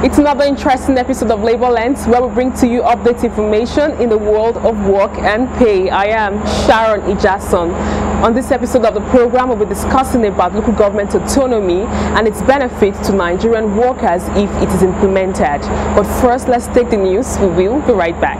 It's another interesting episode of Labor Lens, where we bring to you update information in the world of work and pay. I am Sharon Ijason. On this episode of the program, we'll be discussing about local government autonomy and its benefits to Nigerian workers if it is implemented. But first, let's take the news. We will be right back.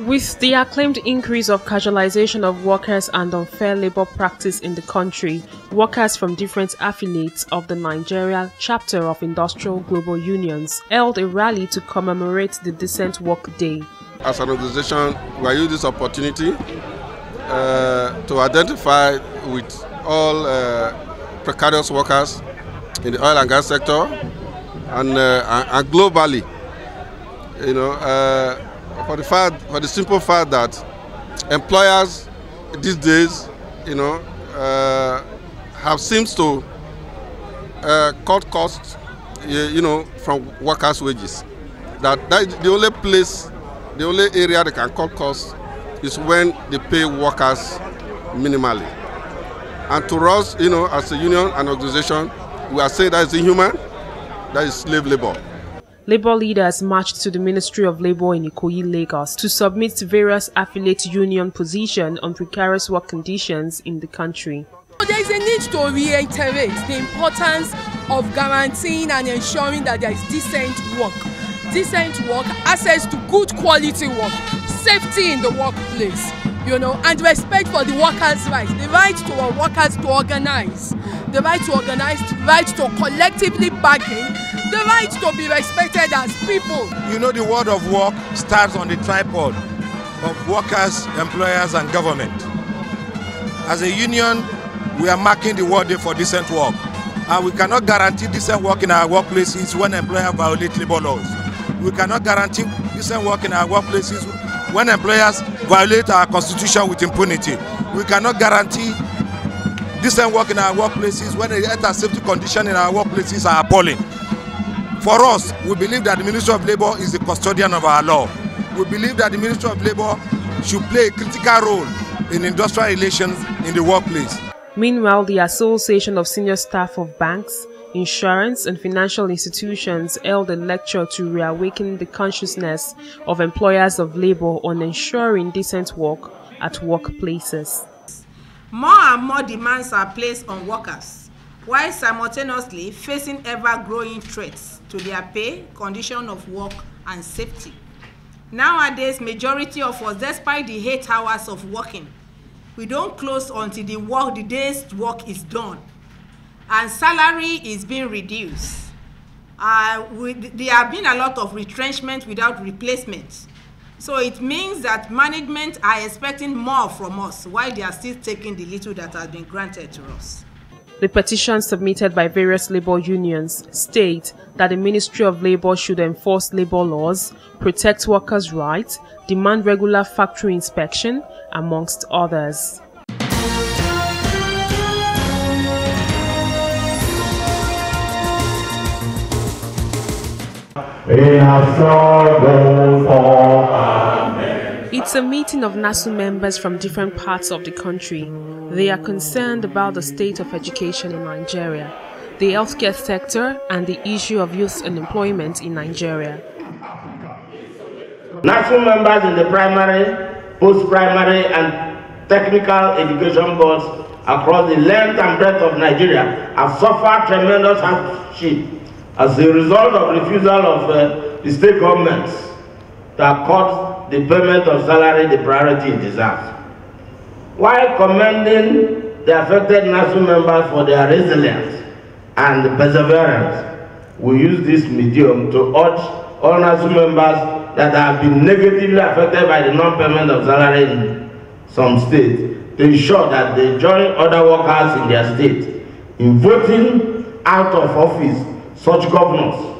With the acclaimed increase of casualization of workers and unfair labor practice in the country, workers from different affiliates of the Nigeria chapter of Industrial Global Unions held a rally to commemorate the Decent Work Day. As an organization, we use this opportunity to identify with all precarious workers in the oil and gas sector and globally, for the simple fact that employers these days, have seems to cut costs, from workers' wages. That is the only place, the only area they can cut costs is when they pay workers minimally. And to us, as a union and organization, we are saying that is inhuman, that is slave labor. Labour leaders marched to the Ministry of Labour in Ikoyi, Lagos to submit to various affiliate union positions on precarious work conditions in the country. There is a need to reiterate the importance of guaranteeing and ensuring that there is decent work, access to good quality work, safety in the workplace, and respect for the workers' rights, the right to our workers to organize, the right to collectively bargain, the right to be respected as people. The world of work starts on the tripod of workers, employers, and government. As a union, we are marking the World Day for decent work. And we cannot guarantee decent work in our workplaces when employers violate labor laws. We cannot guarantee decent work in our workplaces when employers violate our constitution with impunity. We cannot guarantee decent work in our workplaces when the health and safety conditions in our workplaces are appalling. For us, we believe that the Ministry of Labour is the custodian of our law. We believe that the Ministry of Labour should play a critical role in industrial relations in the workplace. Meanwhile, the Association of Senior Staff of Banks, Insurance and Financial Institutions held a lecture to reawaken the consciousness of employers of labour on ensuring decent work at workplaces. More and more demands are placed on workers, while simultaneously facing ever-growing threats to their pay, condition of work, and safety. Nowadays, majority of us, despite the 8 hours of working, we don't close until the day's work is done, and salary is being reduced. There have been a lot of retrenchment without replacement. So it means that management are expecting more from us, while they are still taking the little that has been granted to us. The petition submitted by various labour unions state that the Ministry of Labour should enforce labour laws, protect workers' rights, demand regular factory inspection, amongst others. It's a meeting of NASU members from different parts of the country. They are concerned about the state of education in Nigeria, the healthcare sector, and the issue of youth unemployment in Nigeria. NASU members in the primary, post-primary, and technical education boards across the length and breadth of Nigeria have suffered tremendous hardship as a result of refusal of the state governments to accord the payment of salary the priority it deserves. While commending the affected NASU members for their resilience and perseverance, we use this medium to urge all NASU members that have been negatively affected by the non-payment of salary in some states to ensure that they join other workers in their state in voting out of office such governors.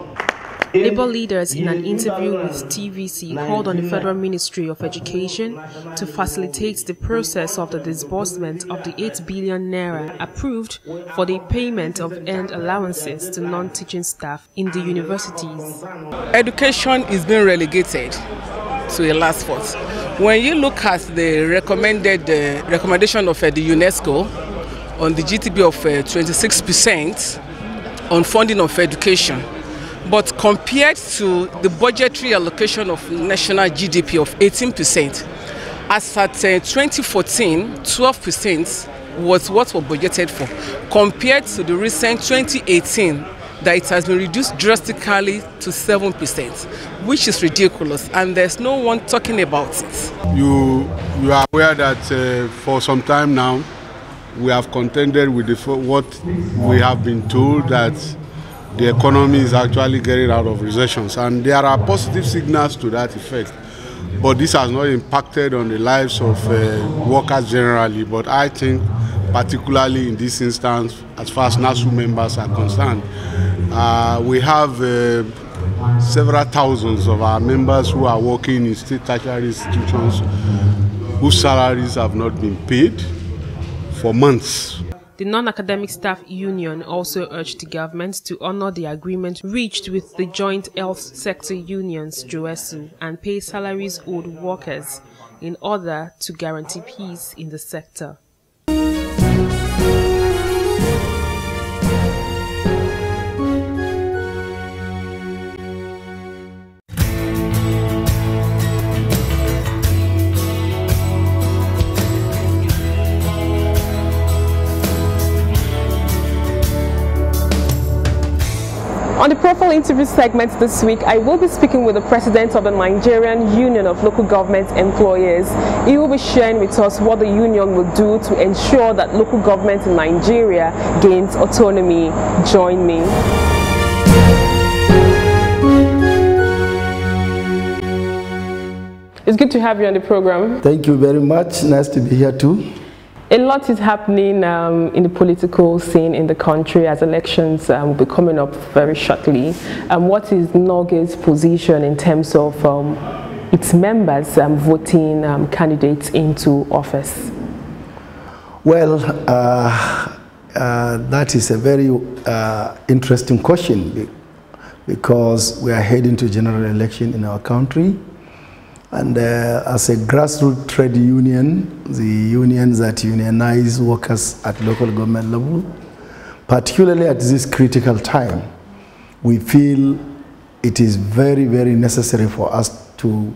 Labour leaders in an interview with TVC called on the Federal Ministry of Education to facilitate the process of the disbursement of the 8 billion naira approved for the payment of earned allowances to non-teaching staff in the universities. Education is being relegated to a last spot. When you look at the recommendation of the UNESCO on the GDP of 26% on funding of education, but compared to the budgetary allocation of national GDP of 18%, as at 2014, 12% was what was budgeted for, compared to the recent 2018, that it has been reduced drastically to 7%, which is ridiculous, and there's no one talking about it. You are aware that for some time now, we have contended with what we have been told, that the economy is actually getting out of recessions, and there are positive signals to that effect. But this has not impacted on the lives of workers generally. But I think, particularly in this instance, as far as NASU members are concerned, we have several thousands of our members who are working in state tertiary institutions whose salaries have not been paid for months. The non-academic staff union also urged the government to honor the agreement reached with the joint health sector unions, JOESU, and pay salaries owed workers in order to guarantee peace in the sector. On the profile interview segment this week, I will be speaking with the president of the Nigerian Union of Local Government Employers. He will be sharing with us what the union will do to ensure that local government in Nigeria gains autonomy. Join me. It's good to have you on the program. Thank you very much. Nice to be here too. A lot is happening in the political scene in the country as elections will be coming up very shortly. What is NOGA's position in terms of its members voting candidates into office? Well, that is a very interesting question because we are heading to general election in our country. And as a grassroots trade union, the unions that unionize workers at local government level, particularly at this critical time, we feel it is very, very necessary for us to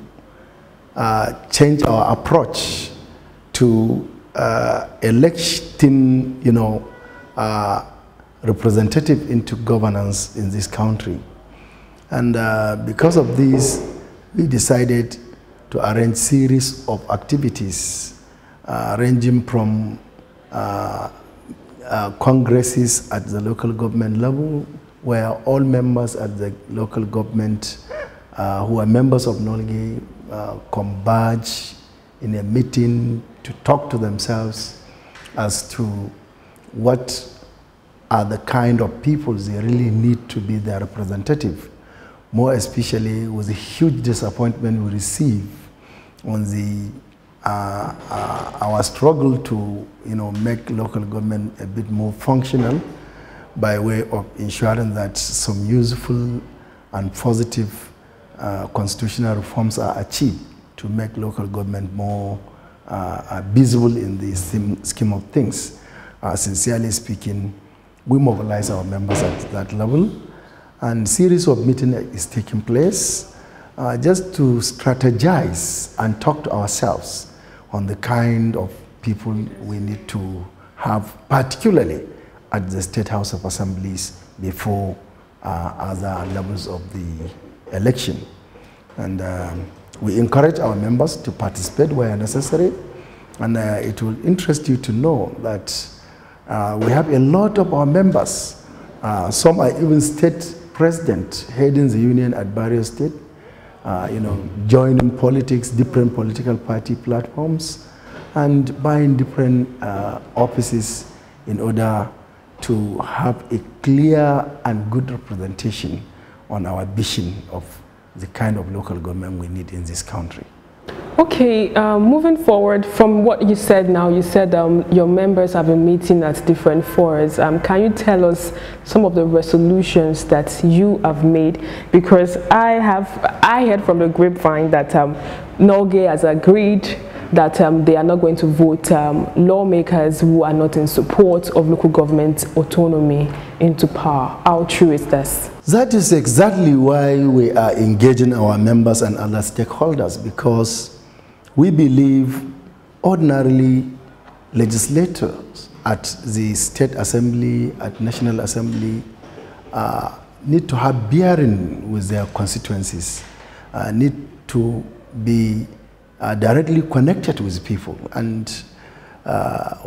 change our approach to electing, representative into governance in this country. And because of this, we decided to arrange series of activities ranging from congresses at the local government level, where all members at the local government who are members of NOLGE converge in a meeting to talk to themselves as to what are the kind of people they really need to be their representative. More especially with the huge disappointment we receive on the our struggle to make local government a bit more functional by way of ensuring that some useful and positive constitutional reforms are achieved to make local government more visible in the scheme of things. Sincerely speaking, we mobilize our members at that level, and series of meetings is taking place just to strategize and talk to ourselves on the kind of people we need to have, particularly at the State House of Assemblies before other levels of the election. And we encourage our members to participate where necessary. And it will interest you to know that we have a lot of our members. Some are even state president heading the union at various states, joining politics, different political party platforms, and buying different offices in order to have a clear and good representation on our vision of the kind of local government we need in this country. Okay, moving forward from what you said now, you said your members have been meeting at different forums. Can you tell us some of the resolutions that you have made? Because I heard from the grapevine that Norgay has agreed that they are not going to vote lawmakers who are not in support of local government autonomy into power. How true is this? That is exactly why we are engaging our members and other stakeholders, because we believe ordinarily legislators at the State Assembly, at National Assembly, need to have bearing with their constituencies, need to be directly connected with people. And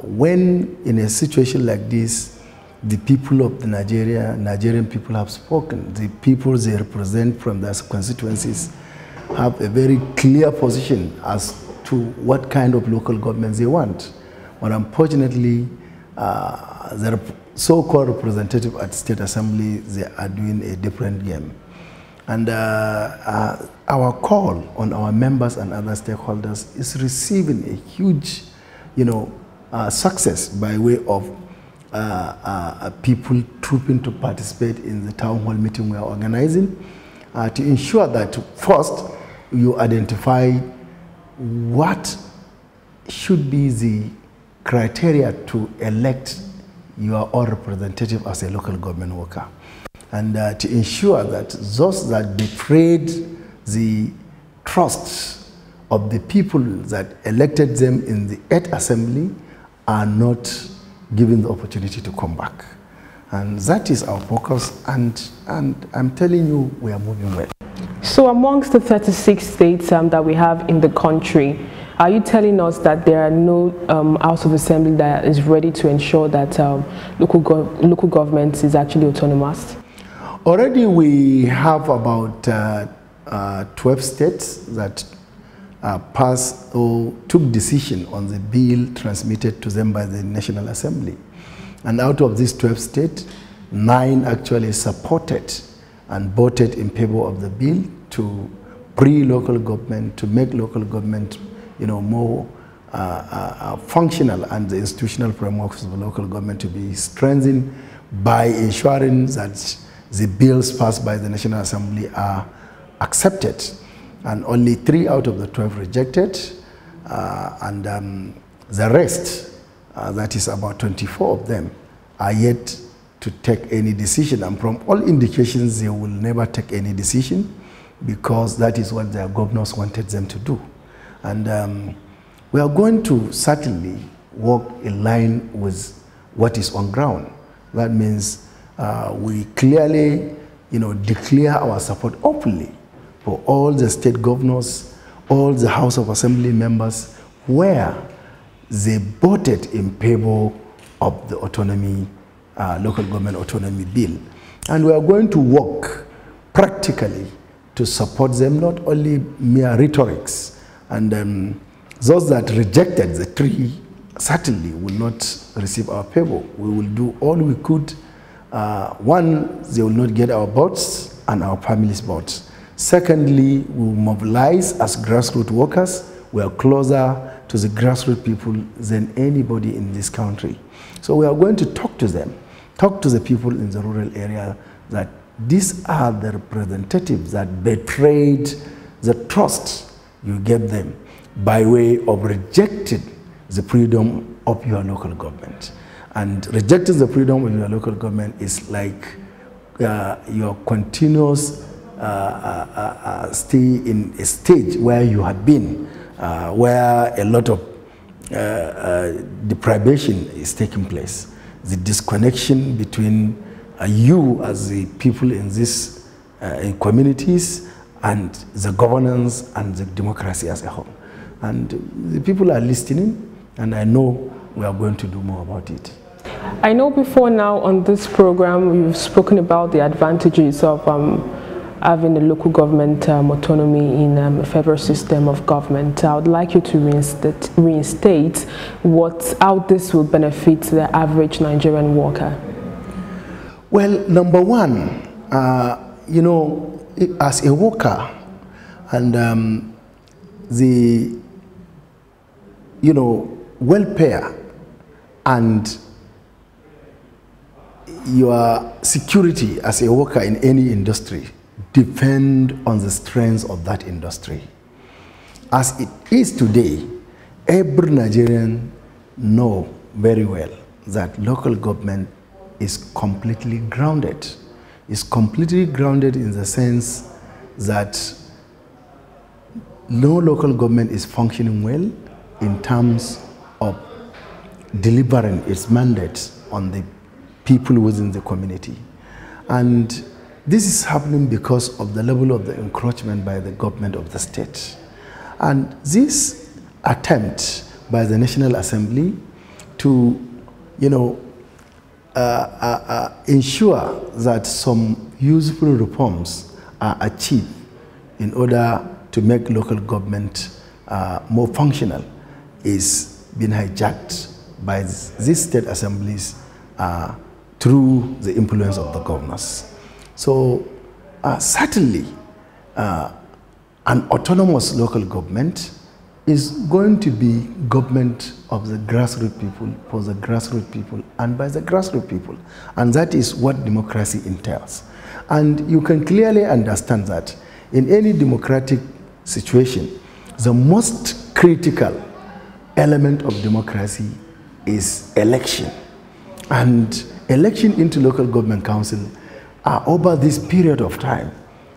when in a situation like this, the people of the Nigerian people have spoken. The people they represent from their constituencies have a very clear position as to what kind of local government they want. But unfortunately, the so-called representative at State Assembly, they are doing a different game. And our call on our members and other stakeholders is receiving a huge, success by way of people trooping to participate in the town hall meeting we are organizing to ensure that first you identify what should be the criteria to elect your own representative as a local government worker, and to ensure that those that betrayed the trust of the people that elected them in the 8th Assembly are not given the opportunity to come back. And that is our focus, and I'm telling you, we are moving well. So amongst the 36 states that we have in the country, are you telling us that there are no House of Assembly that is ready to ensure that local government is actually autonomous? Already we have about 12 states that passed or took decision on the bill transmitted to them by the National Assembly. And out of these 12 states, 9 actually supported and voted in favor of the bill to free local government, to make local government more functional, and the institutional frameworks of local government to be strengthened by ensuring that the bills passed by the National Assembly are accepted. And only 3 out of the 12 rejected, and the rest, that is about 24 of them, are yet to take any decision. And from all indications, they will never take any decision, because that is what their governors wanted them to do. And we are going to certainly work in line with what is on ground. That means we clearly, declare our support openly for all the state governors, all the House of Assembly members, where they voted in favor of the autonomy, local government autonomy bill. And we are going to work practically to support them, not only mere rhetorics. And those that rejected the 3 certainly will not receive our favor. We will do all we could. One, they will not get our votes and our families' votes. Secondly, we will mobilize as grassroots workers. We are closer to the grassroots people than anybody in this country. So we are going to talk to them, talk to the people in the rural area, that these are the representatives that betrayed the trust you gave them by way of rejecting the freedom of your local government. And rejecting the freedom of your local government is like your continuous stay in a stage where you have been, where a lot of deprivation is taking place. The disconnection between you as the people in these communities and the governance and the democracy as a whole. And the people are listening, and I know we are going to do more about it. I know before now on this program we've spoken about the advantages of having a local government autonomy in a federal system of government. I would like you to reinstate how this will benefit the average Nigerian worker. Well, number one, as a worker, and the welfare and your security as a worker in any industry depend on the strength of that industry. As it is today, every Nigerian know very well that local government is completely grounded. It's completely grounded in the sense that no local government is functioning well in terms of delivering its mandate on the people within the community. And this is happening because of the level of the encroachment by the government of the state. And this attempt by the National Assembly to, ensure that some useful reforms are achieved in order to make local government more functional is being hijacked by these state assemblies through the influence of the governors. So certainly an autonomous local government is going to be government of the grassroots people, for the grassroots people, and by the grassroots people. And that is what democracy entails. And you can clearly understand that in any democratic situation, the most critical element of democracy is election. And election into local government council over this period of time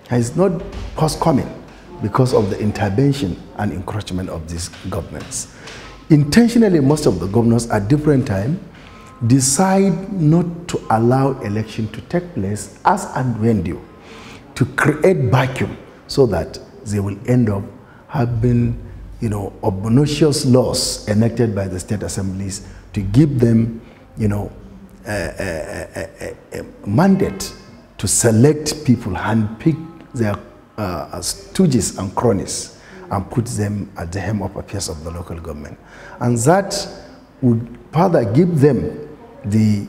has not forthcoming because of the intervention and encroachment of these governments. Intentionally, most of the governors at different times decide not to allow election to take place as and when due, to create vacuum so that they will end up having obnoxious laws enacted by the state assemblies to give them a mandate to select people, handpick their stooges and cronies and put them at the helm of affairs of the local government. And that would further give them the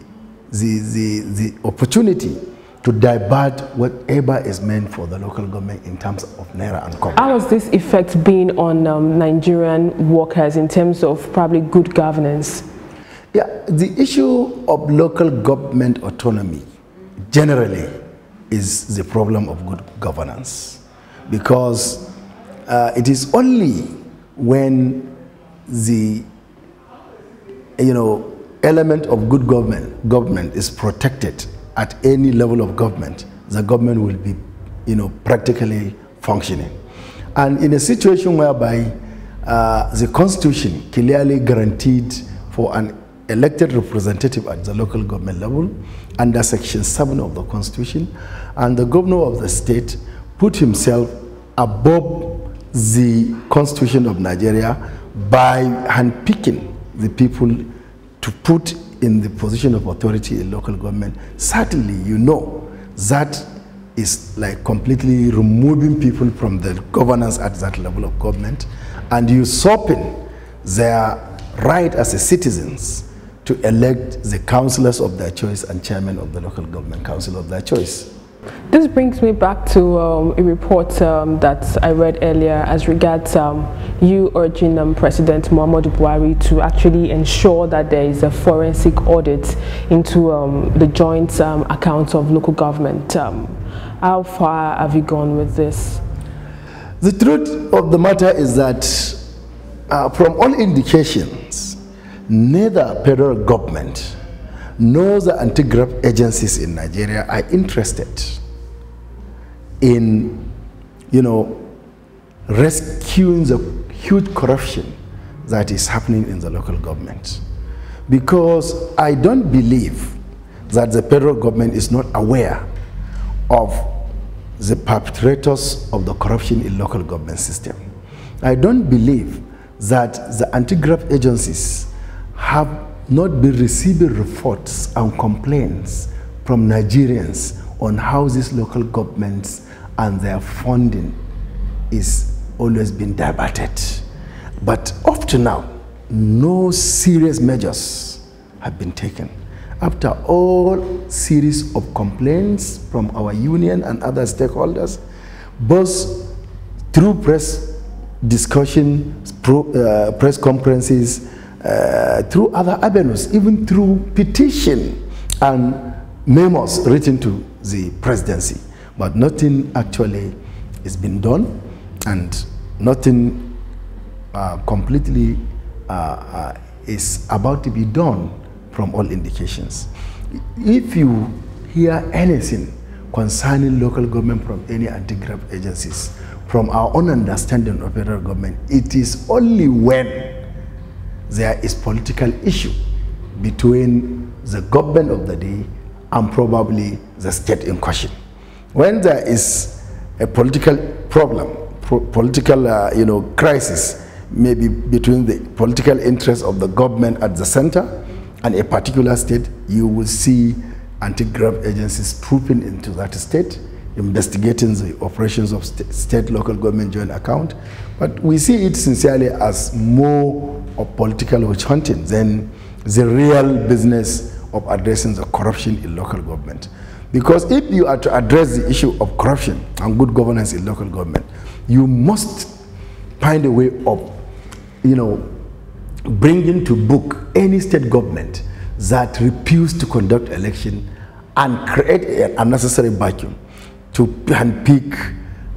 opportunity to divert whatever is meant for the local government in terms of naira and kobo. How has this effect been on Nigerian workers in terms of probably good governance? Yeah, the issue of local government autonomy generally is the problem of good governance, because it is only when the element of good government is protected at any level of government, the government will be practically functioning. And in a situation whereby the Constitution clearly guaranteed for an elected representative at the local government level under Section 7 of the Constitution, and the governor of the state put himself above the Constitution of Nigeria by handpicking the people to put in the position of authority in local government. Certainly, that is like completely removing people from the governance at that level of government and usurping their right as a citizens to elect the councillors of their choice and chairman of the local government council of their choice. This brings me back to a report that I read earlier as regards you urging President Muhammadu Buhari to actually ensure that there is a forensic audit into the joint accounts of local government. How far have you gone with this? The truth of the matter is that from all indications, neither federal government nor the anti-graft agencies in Nigeria are interested in, rescuing the huge corruption that is happening in the local government. Because I don't believe that the federal government is not aware of the perpetrators of the corruption in local government system. I don't believe that the anti-graft agencies have not been receiving reports and complaints from Nigerians on how these local governments and their funding is always been diverted. But up to now, no serious measures have been taken. After all series of complaints from our union and other stakeholders, both through press discussion, press conferences, through other avenues, even through petition and memos written to the presidency. But nothing actually is being done, and nothing completely is about to be done from all indications. If you hear anything concerning local government from any anti-graft agencies, from our own understanding of federal government, it is only when there is political issue between the government of the day and probably the state in question. When there is a political problem, political crisis, maybe between the political interests of the government at the center and a particular state, you will see anti-graft agencies trooping into that state, investigating the operations of state local government joint account. But we see it sincerely as more of political witch hunting than the real business of addressing the corruption in local government. Because if you are to address the issue of corruption and good governance in local government, you must find a way of, bringing to book any state government that refuse to conduct election and create an unnecessary vacuum to handpick,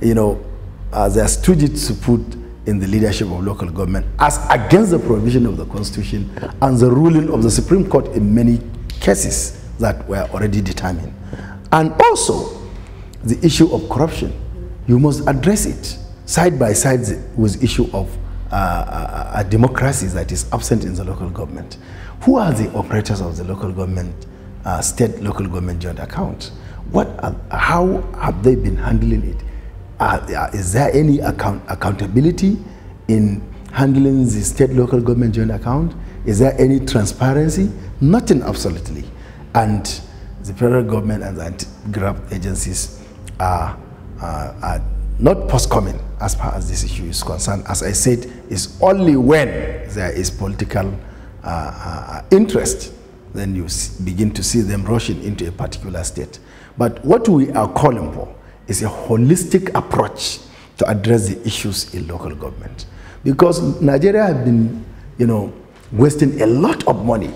their stooges to put in the leadership of local government, as against the provision of the Constitution and the ruling of the Supreme Court in many cases that were already determined. And also, the issue of corruption, you must address it side by side with issue of a democracy that is absent in the local government. Who are the operators of the local government, state local government joint account? How have they been handling it? Is there any accountability in handling the state local government joint account? Is there any transparency? Nothing, absolutely. And the federal government and the anti-graft agencies are not forthcoming as far as this issue is concerned. As I said, it's only when there is political interest, then you begin to see them rushing into a particular state. But what we are calling for is a holistic approach to address the issues in local government. Because Nigeria has been, wasting a lot of money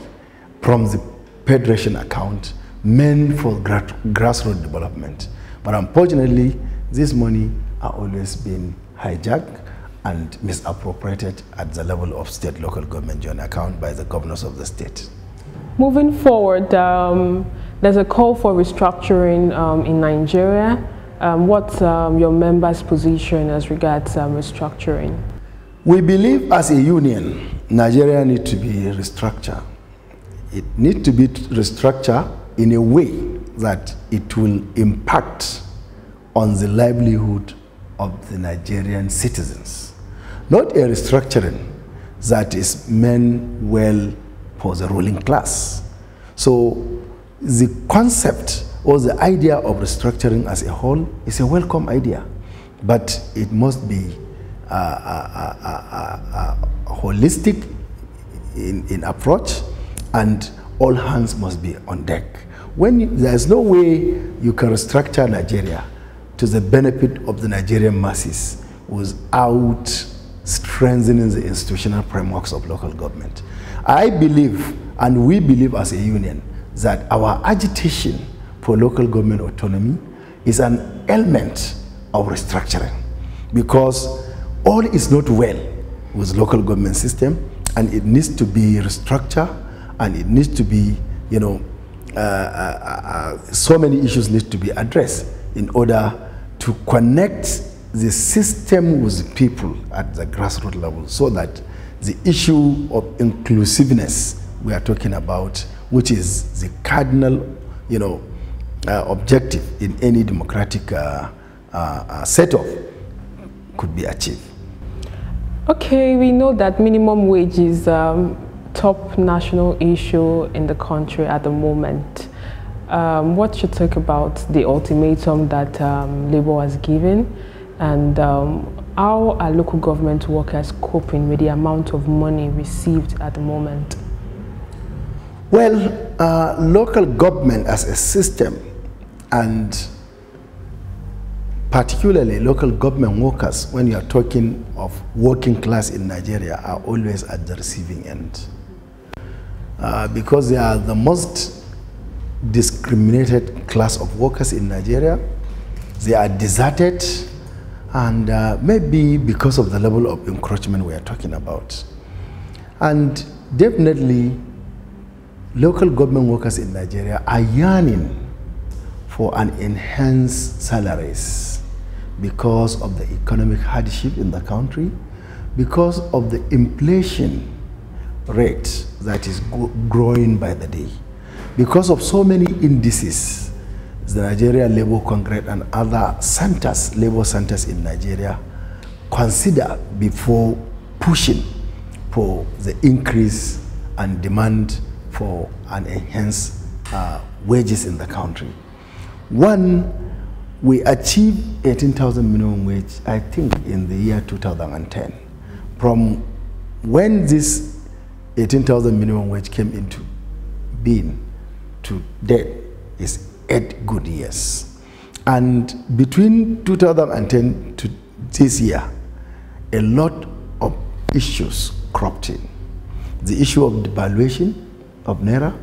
from the federation account meant for grassroots development. But unfortunately, this money are always being hijacked and misappropriated at the level of state local government joint account by the governors of the state. Moving forward, there's a call for restructuring in Nigeria. What's your members' position as regards restructuring? We believe as a union, Nigeria needs to be restructured. It needs to be restructured in a way that it will impact on the livelihood of the Nigerian citizens. Not a restructuring that is meant well for the ruling class. So the concept or the idea of restructuring as a whole is a welcome idea, but it must be holistic in approach, and all hands must be on deck. There's no way you can restructure Nigeria to the benefit of the Nigerian masses without strengthening the institutional frameworks of local government. I believe, and we believe as a union, that our agitation for local government autonomy is an element of restructuring, because all is not well with local government system, and it needs to be restructured, and it needs to be, so many issues need to be addressed in order to connect the system with the people at the grassroots level, so that the issue of inclusiveness we are talking about, which is the cardinal, objective in any democratic setup, could be achieved. Okay, we know that minimum wage is top national issue in the country at the moment. What should talk about the ultimatum that Labour has given, and how are local government workers coping with the amount of money received at the moment? Well, local government as a system, and particularly local government workers, when you are talking of working class in Nigeria, are always at the receiving end. Because they are the most discriminated class of workers in Nigeria. They are deserted, and maybe because of the level of encroachment we are talking about. And definitely, local government workers in Nigeria are yearning for an enhanced salaries because of the economic hardship in the country, because of the inflation rate that is growing by the day, because of so many indices. The Nigeria Labour Congress and other centers, labor centers in Nigeria, consider before pushing for the increase and demand for an enhanced wages in the country. One, we achieved 18,000 minimum wage, I think, in the year 2010. From when this 18,000 minimum wage came into being to date is 8 good years. And between 2010 to this year, a lot of issues cropped in. The issue of devaluation of Naira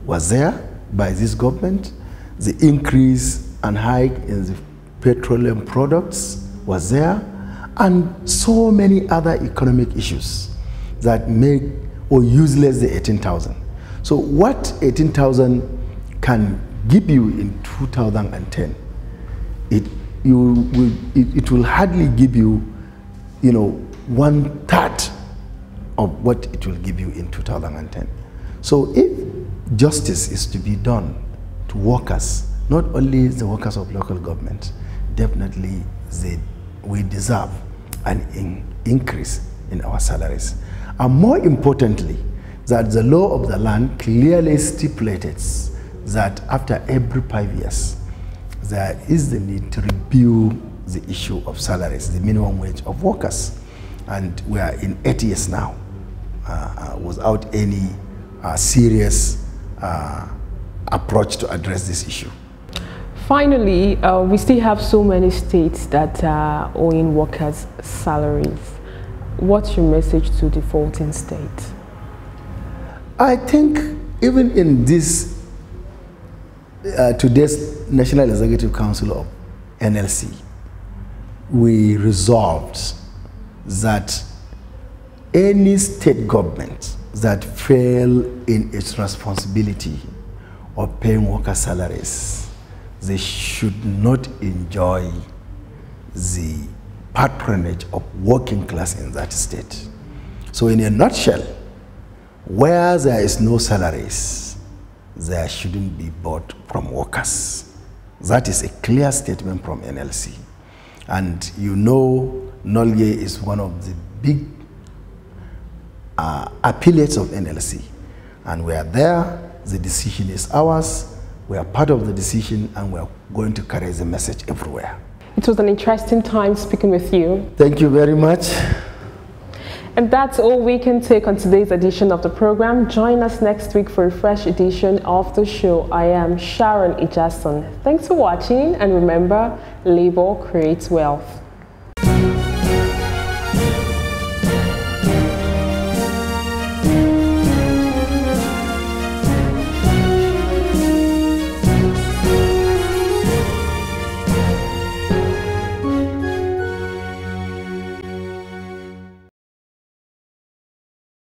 was there by this government. The increase and hike in the petroleum products was there, and so many other economic issues that make or useless the 18,000. So what 18,000 can give you in 2010, it will hardly give you, 1/3 of what it will give you in 2010. So if justice is to be done to workers, not only the workers of local government, definitely we deserve an increase in our salaries. And more importantly, that the law of the land clearly stipulated that after every 5 years, there is the need to review the issue of salaries, the minimum wage of workers. And we are in 8 years now without any serious approach to address this issue. Finally, we still have so many states that are owing workers salaries. What's your message to defaulting states? I think even in this today's National Executive Council of NLC, we resolved that any state government that fail in its responsibility of paying worker salaries, they should not enjoy the patronage of working class in that state. So in a nutshell, where there is no salaries, there shouldn't be bought from workers. That is a clear statement from NLC. And Nolge is one of the big affiliates of NLC. And we are there, the decision is ours, we are part of the decision, and we are going to carry the message everywhere. It was an interesting time speaking with you. Thank you very much. And that's all we can take on today's edition of the program. Join us next week for a fresh edition of the show. I am Sharon Ijason. Thanks for watching, and remember, labor creates wealth.